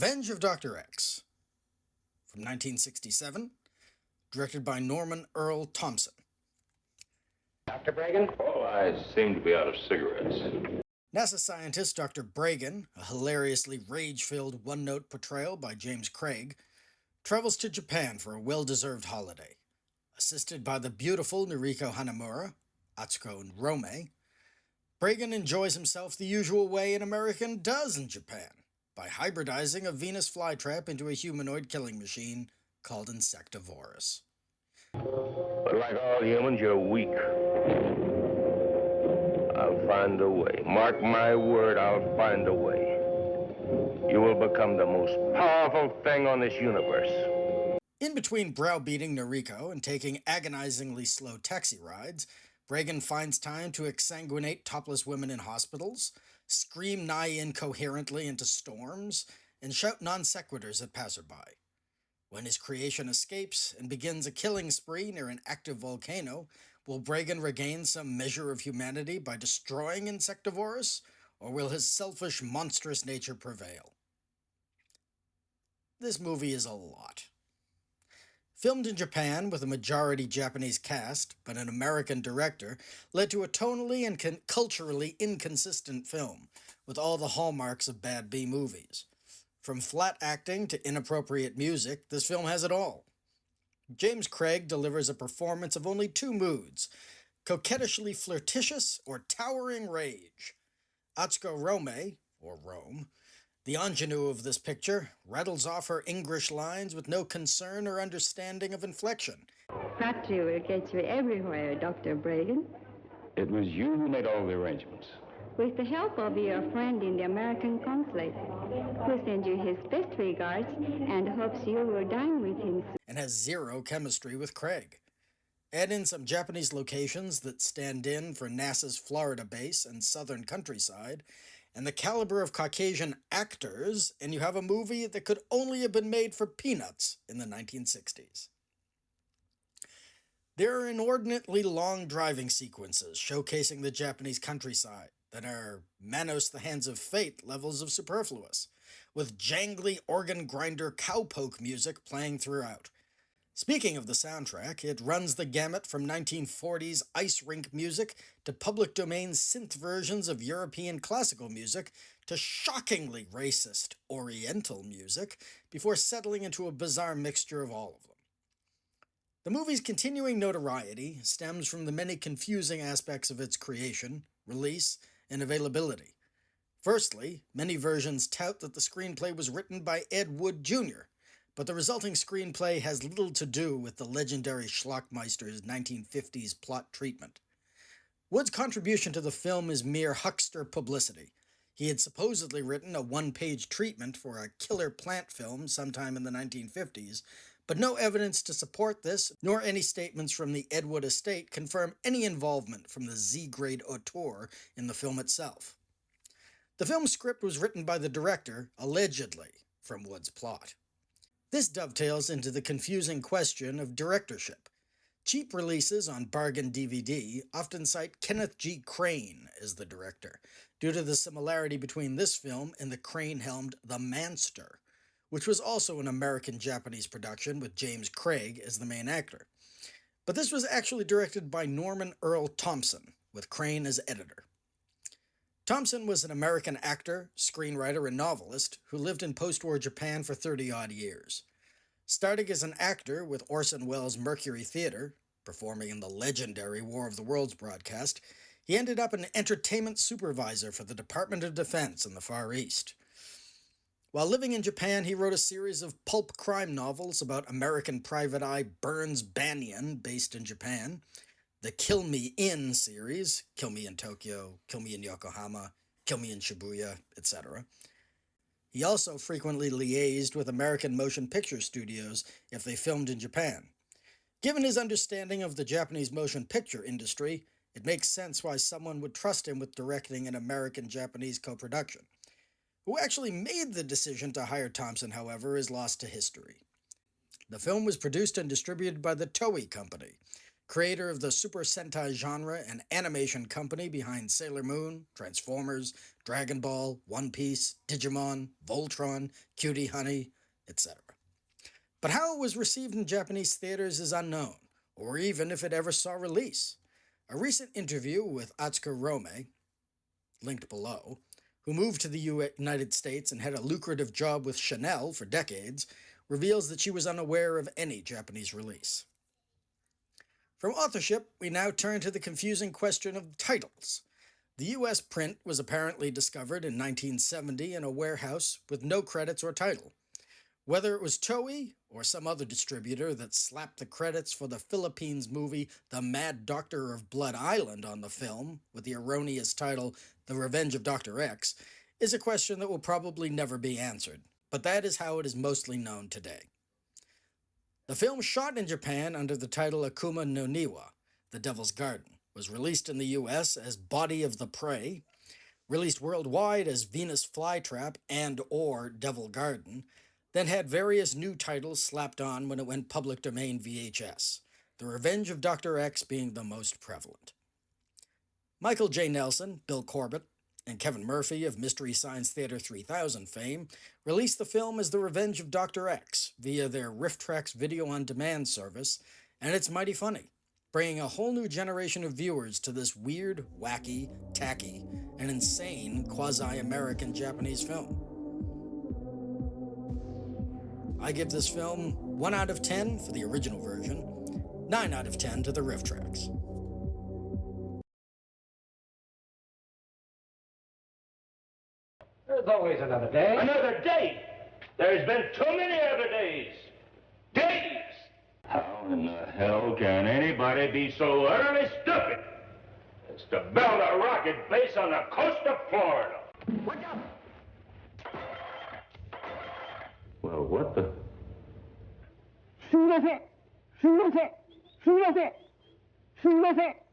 Revenge of Dr. X, from 1967, directed by Norman Earl Thompson. Dr. Bragan? Oh, I seem to be out of cigarettes. NASA scientist Dr. Bragan, a hilariously rage-filled one-note portrayal by James Craig, travels to Japan for a well-deserved holiday. Assisted by the beautiful Noriko Hanamura, Atsuko Rome, Bragan enjoys himself the usual way an American does in Japan, by hybridizing a Venus flytrap into a humanoid killing machine called Insectivorous. But like all humans, you're weak. I'll find a way. Mark my word, I'll find a way. You will become the most powerful thing on this universe. In between browbeating Noriko and taking agonizingly slow taxi rides, Bragan finds time to exsanguinate topless women in hospitals, scream nigh incoherently into storms, and shout non-sequiturs at passerby. When his creation escapes and begins a killing spree near an active volcano, will Bragan regain some measure of humanity by destroying Insectivorous, or will his selfish, monstrous nature prevail? This movie is a lot. Filmed in Japan with a majority Japanese cast, but an American director, led to a tonally and culturally inconsistent film, with all the hallmarks of bad B-movies. From flat acting to inappropriate music, this film has it all. James Craig delivers a performance of only two moods: coquettishly flirtatious or towering rage. Atsuko Rome, or Rome, the ingenue of this picture, rattles off her English lines with no concern or understanding of inflection. Flattery will get you everywhere, Dr. Bragan. It was you who made all the arrangements. With the help of your friend in the American consulate, who sends you his best regards and hopes you will dine with him soon. And has zero chemistry with Craig. Add in some Japanese locations that stand in for NASA's Florida base and southern countryside, and the caliber of Caucasian actors, and you have a movie that could only have been made for peanuts in the 1960s. There are inordinately long driving sequences showcasing the Japanese countryside that are Manos the Hands of Fate levels of superfluous, with jangly organ grinder cowpoke music playing throughout. Speaking of the soundtrack, it runs the gamut from 1940s ice rink music to public domain synth versions of European classical music to shockingly racist Oriental music before settling into a bizarre mixture of all of them. The movie's continuing notoriety stems from the many confusing aspects of its creation, release, and availability. Firstly, many versions tout that the screenplay was written by Ed Wood Jr., but the resulting screenplay has little to do with the legendary Schlockmeister's 1950s plot treatment. Wood's contribution to the film is mere huckster publicity. He had supposedly written a one-page treatment for a killer plant film sometime in the 1950s, but no evidence to support this, nor any statements from the Ed Wood estate confirm any involvement from the Z-grade auteur in the film itself. The film's script was written by the director, allegedly, from Wood's plot. This dovetails into the confusing question of directorship. Cheap releases on bargain DVD often cite Kenneth G. Crane as the director, due to the similarity between this film and the Crane-helmed The Manster, which was also an American-Japanese production with James Craig as the main actor. But this was actually directed by Norman Earl Thompson, with Crane as editor. Thompson was an American actor, screenwriter, and novelist who lived in post-war Japan for 30-odd years. Starting as an actor with Orson Welles' Mercury Theater, performing in the legendary War of the Worlds broadcast, he ended up an entertainment supervisor for the Department of Defense in the Far East. While living in Japan, he wrote a series of pulp crime novels about American private eye Burns Banyan, based in Japan, the Kill Me In series, Kill Me in Tokyo, Kill Me in Yokohama, Kill Me in Shibuya, etc. He also frequently liaised with American motion picture studios if they filmed in Japan. Given his understanding of the Japanese motion picture industry, it makes sense why someone would trust him with directing an American-Japanese co-production. Who actually made the decision to hire Thompson, however, is lost to history. The film was produced and distributed by the Toei Company. creator of the Super Sentai genre and animation company behind Sailor Moon, Transformers, Dragon Ball, One Piece, Digimon, Voltron, Cutie Honey, etc. But how it was received in Japanese theaters is unknown, or even if it ever saw release. A recent interview with Atsuko Rome, linked below, who moved to the United States and had a lucrative job with Chanel for decades, reveals that she was unaware of any Japanese release. From authorship, we now turn to the confusing question of titles. The US print was apparently discovered in 1970 in a warehouse with no credits or title. Whether it was Toei or some other distributor that slapped the credits for the Philippines movie The Mad Doctor of Blood Island on the film with the erroneous title The Revenge of Dr. X is a question that will probably never be answered, but that is how it is mostly known today. The film, shot in Japan under the title Akuma no Niwa, The Devil's Garden, was released in the US as Body of the Prey, released worldwide as Venus Flytrap and/or Devil Garden, then had various new titles slapped on when it went public domain VHS, The Revenge of Dr. X being the most prevalent. Michael J. Nelson, Bill Corbett, and Kevin Murphy of Mystery Science Theater 3000 fame released the film as The Revenge of Dr. X via their rifftrax video-on-demand service, and it's mighty funny, bringing a whole new generation of viewers to this weird, wacky, tacky, and insane quasi-American Japanese film. I give this film 1 out of 10 for the original version, 9 out of 10 to the rifftrax. There's always another day. Another day? There's been too many other days. Days! How in the hell can anybody be so utterly stupid as to build a rocket base on the coast of Florida? Watch out! Well, what the... すみません。すみません。すみません。すみません。